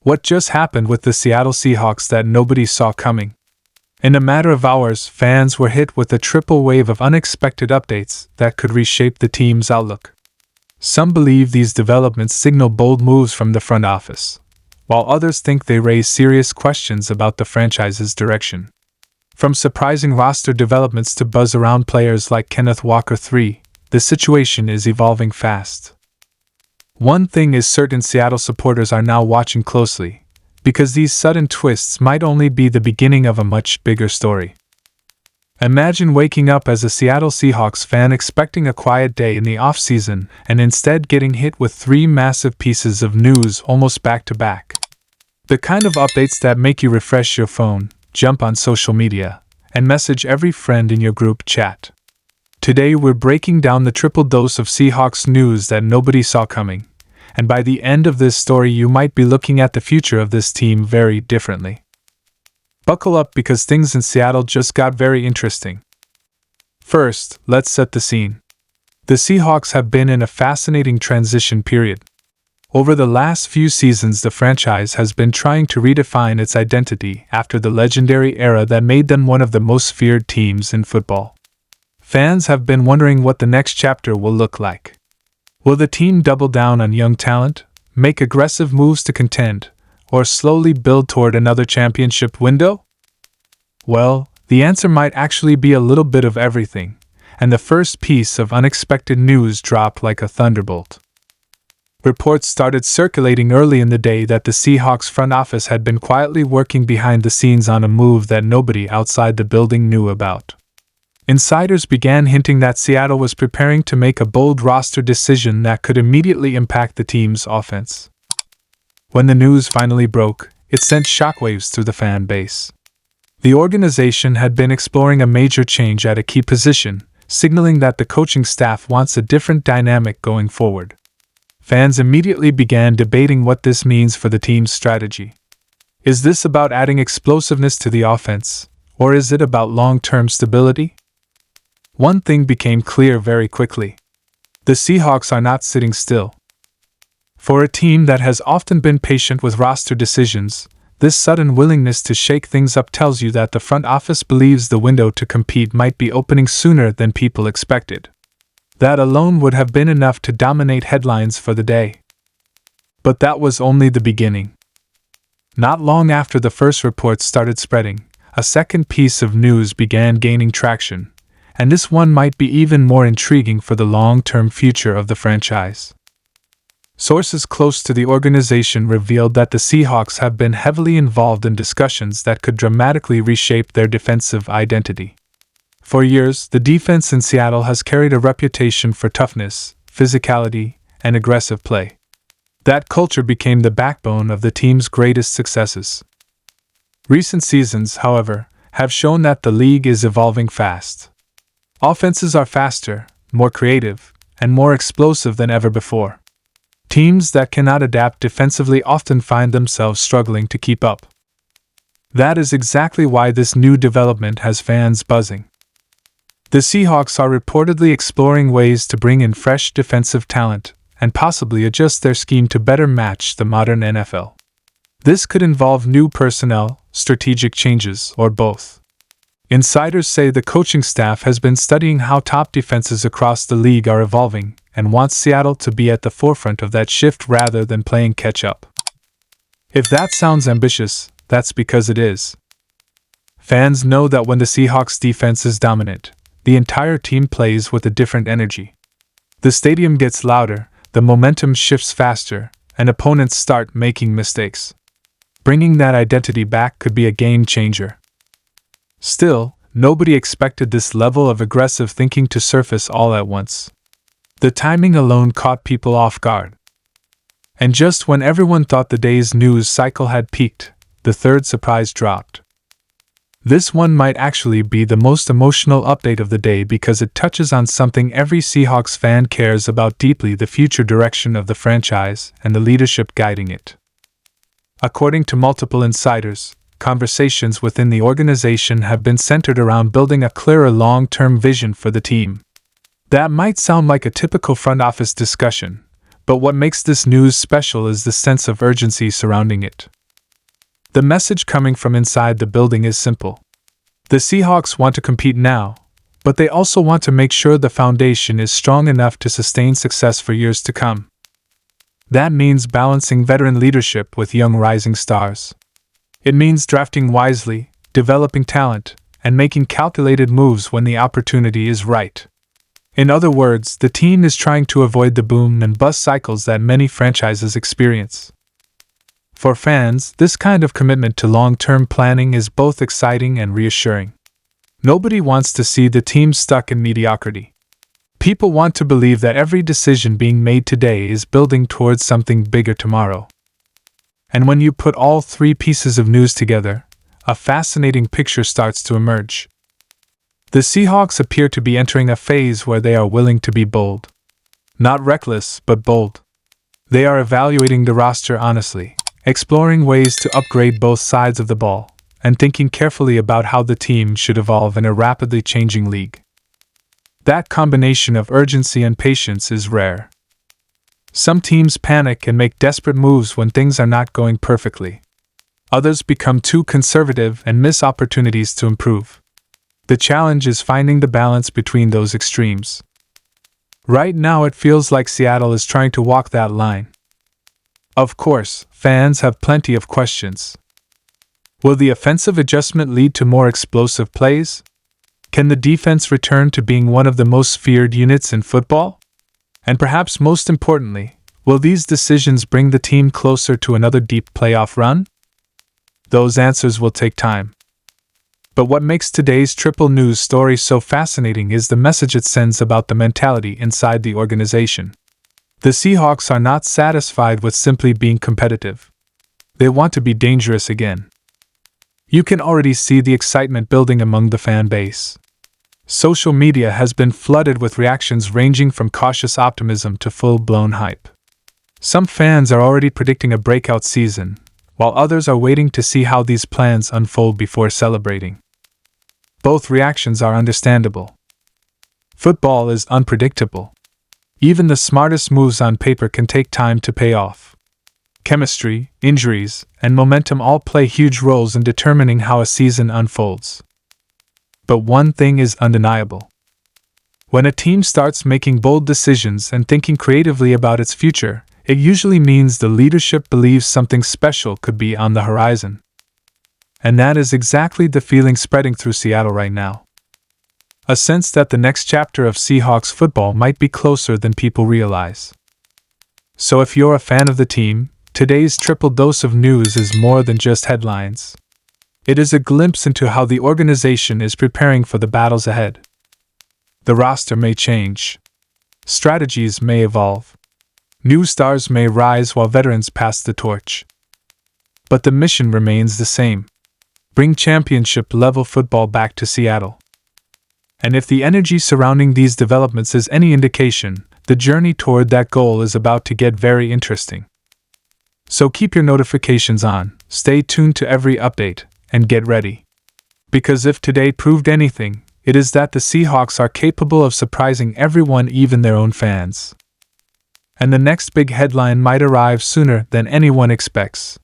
What just happened with the Seattle Seahawks that nobody saw coming? In a matter of hours, fans were hit with a triple wave of unexpected updates that could reshape the team's outlook. Some believe these developments signal bold moves from the front office, while others think they raise serious questions about the franchise's direction. From surprising roster developments to buzz around players like Kenneth Walker III, the situation is evolving fast. One thing is certain: Seattle supporters are now watching closely, because these sudden twists might only be the beginning of a much bigger story. Imagine waking up as a Seattle Seahawks fan expecting a quiet day in the offseason and instead getting hit with 3 massive pieces of news almost back to back. The kind of updates that make you refresh your phone, jump on social media, and message every friend in your group chat. Today we're breaking down the triple dose of Seahawks news that nobody saw coming, and by the end of this story you might be looking at the future of this team very differently. Buckle up, because things in Seattle just got very interesting. First, let's set the scene. The Seahawks have been in a fascinating transition period. Over the last few seasons, the franchise has been trying to redefine its identity after the legendary era that made them one of the most feared teams in football. Fans have been wondering what the next chapter will look like. Will the team double down on young talent, make aggressive moves to contend, or slowly build toward another championship window? Well, the answer might actually be a little bit of everything, and the first piece of unexpected news dropped like a thunderbolt. Reports started circulating early in the day that the Seahawks front office had been quietly working behind the scenes on a move that nobody outside the building knew about. Insiders began hinting that Seattle was preparing to make a bold roster decision that could immediately impact the team's offense. When the news finally broke, it sent shockwaves through the fan base. The organization had been exploring a major change at a key position, signaling that the coaching staff wants a different dynamic going forward. Fans immediately began debating what this means for the team's strategy. Is this about adding explosiveness to the offense, or is it about long-term stability? One thing became clear very quickly. The Seahawks are not sitting still. For a team that has often been patient with roster decisions, this sudden willingness to shake things up tells you that the front office believes the window to compete might be opening sooner than people expected. That alone would have been enough to dominate headlines for the day. But that was only the beginning. Not long after the first reports started spreading, a second piece of news began gaining traction, and this one might be even more intriguing for the long-term future of the franchise. Sources close to the organization revealed that the Seahawks have been heavily involved in discussions that could dramatically reshape their defensive identity. For years, the defense in Seattle has carried a reputation for toughness, physicality, and aggressive play. That culture became the backbone of the team's greatest successes. Recent seasons, however, have shown that the league is evolving fast. Offenses are faster, more creative, and more explosive than ever before. Teams that cannot adapt defensively often find themselves struggling to keep up. That is exactly why this new development has fans buzzing. The Seahawks are reportedly exploring ways to bring in fresh defensive talent and possibly adjust their scheme to better match the modern NFL. This could involve new personnel, strategic changes, or both. Insiders say the coaching staff has been studying how top defenses across the league are evolving and wants Seattle to be at the forefront of that shift rather than playing catch-up. If that sounds ambitious, that's because it is. Fans know that when the Seahawks defense is dominant, the entire team plays with a different energy. The stadium gets louder, the momentum shifts faster, and opponents start making mistakes. Bringing that identity back could be a game changer. Still, nobody expected this level of aggressive thinking to surface all at once. The timing alone caught people off guard. And just when everyone thought the day's news cycle had peaked, the third surprise dropped. This one might actually be the most emotional update of the day because it touches on something every Seahawks fan cares about deeply: the future direction of the franchise and the leadership guiding it. According to multiple insiders, conversations within the organization have been centered around building a clearer long-term vision for the team. That might sound like a typical front office discussion, but what makes this news special is the sense of urgency surrounding it. The message coming from inside the building is simple. The Seahawks want to compete now, but they also want to make sure the foundation is strong enough to sustain success for years to come. That means balancing veteran leadership with young rising stars. It means drafting wisely, developing talent, and making calculated moves when the opportunity is right. In other words, the team is trying to avoid the boom and bust cycles that many franchises experience. For fans, this kind of commitment to long-term planning is both exciting and reassuring. Nobody wants to see the team stuck in mediocrity. People want to believe that every decision being made today is building towards something bigger tomorrow. And when you put all three pieces of news together, a fascinating picture starts to emerge. The Seahawks appear to be entering a phase where they are willing to be bold. Not reckless, but bold. They are evaluating the roster honestly, exploring ways to upgrade both sides of the ball, and thinking carefully about how the team should evolve in a rapidly changing league. That combination of urgency and patience is rare. Some teams panic and make desperate moves when things are not going perfectly. Others become too conservative and miss opportunities to improve. The challenge is finding the balance between those extremes. Right now it feels like Seattle is trying to walk that line. Of course, fans have plenty of questions. Will the offensive adjustment lead to more explosive plays? Can the defense return to being one of the most feared units in football? And perhaps most importantly, will these decisions bring the team closer to another deep playoff run? Those answers will take time. But what makes today's triple news story so fascinating is the message it sends about the mentality inside the organization. The Seahawks are not satisfied with simply being competitive. They want to be dangerous again. You can already see the excitement building among the fan base. Social media has been flooded with reactions ranging from cautious optimism to full-blown hype. Some fans are already predicting a breakout season, while others are waiting to see how these plans unfold before celebrating. Both reactions are understandable. Football is unpredictable. Even the smartest moves on paper can take time to pay off. Chemistry, injuries, and momentum all play huge roles in determining how a season unfolds. But one thing is undeniable. When a team starts making bold decisions and thinking creatively about its future, it usually means the leadership believes something special could be on the horizon. And that is exactly the feeling spreading through Seattle right now. A sense that the next chapter of Seahawks football might be closer than people realize. So if you're a fan of the team, today's triple dose of news is more than just headlines. It is a glimpse into how the organization is preparing for the battles ahead. The roster may change. Strategies may evolve. New stars may rise while veterans pass the torch. But the mission remains the same. Bring championship-level football back to Seattle. And if the energy surrounding these developments is any indication, the journey toward that goal is about to get very interesting. So keep your notifications on, stay tuned to every update, and get ready. Because if today proved anything, it is that the Seahawks are capable of surprising everyone, even their own fans. And the next big headline might arrive sooner than anyone expects.